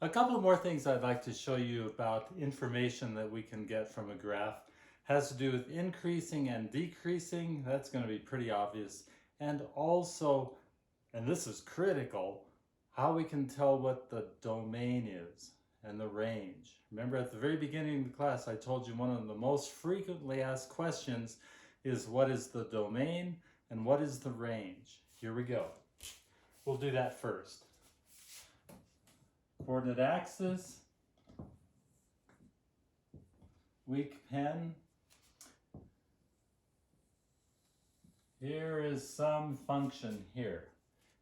A couple more things I'd like to show you about information that we can get from a graph has to do with increasing and decreasing. That's going to be pretty obvious. And also, and this is critical, how we can tell what the domain is and the range. Remember at the very beginning of the class, I told you one of the most frequently asked questions is what is the domain and what is the range? Here we go. We'll do that first. Coordinate axis, weak pen. Here is some function here.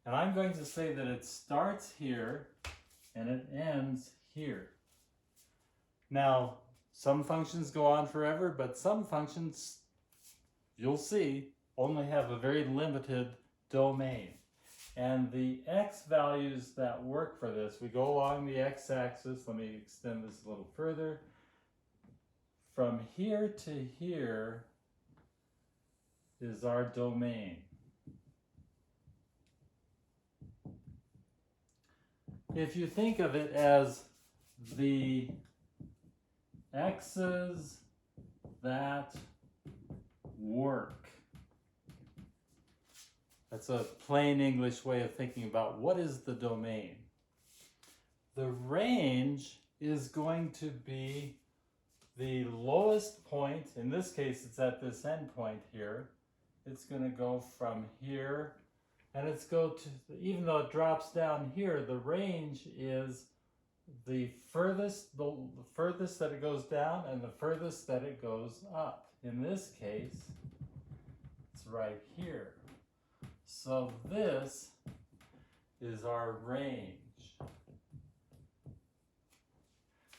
And I'm going to say that it starts here and it ends here. Now, some functions go on forever, but some functions, you'll see, only have a very limited domain. And the x values that work for this, we go along the x-axis. Let me extend this a little further. From here to here is our domain. If you think of it as the x's that work, that's a plain English way of thinking about what is the domain. The range is going to be the lowest point. In this case, it's at this end point here. It's going to go from here, and it's go to, even though it drops down here, the range is the furthest that it goes down and the furthest that it goes up. In this case, it's right here. So this is our range.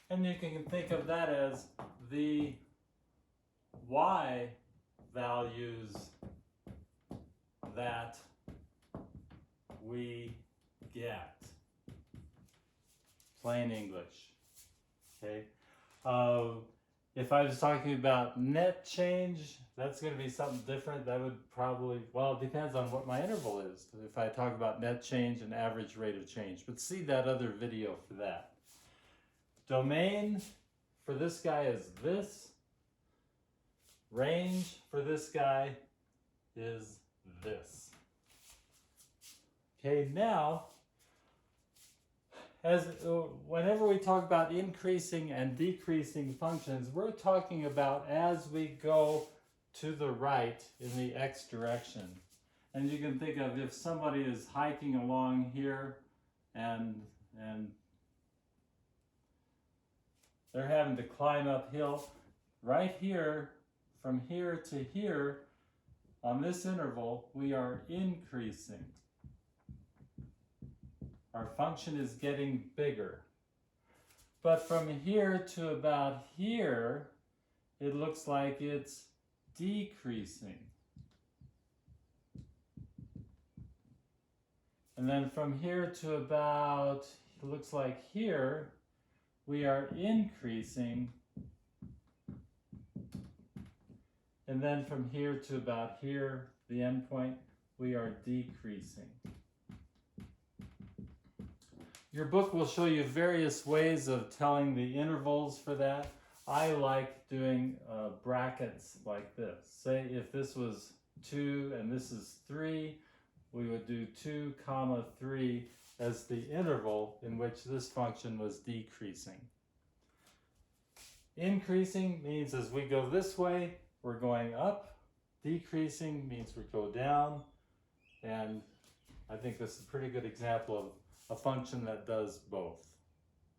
And you can think of that as the y values that we get. Plain English. Okay. If I was talking about net change, that's going to be something different. That would probably, well, it depends on what my interval is. If I talk about net change and average rate of change. But see that other video for that. Domain for this guy is this. Range for this guy is this. Okay, now, whenever we talk about increasing and decreasing functions, we're talking about as we go to the right in the x direction. And you can think of if somebody is hiking along here and they're having to climb uphill, right here, from here to here, on this interval, we are increasing. Our function is getting bigger. But from here to about here, it looks like it's decreasing. And then from here to about, it looks like here, we are increasing. And then from here to about here, the end point, we are decreasing. Your book will show you various ways of telling the intervals for that. I like doing brackets like this. Say if this was 2 and this is 3, we would do 2, 3 as the interval in which this function was decreasing. Increasing means as we go this way, we're going up. Decreasing means we go down. And I think this is a pretty good example of a function that does both.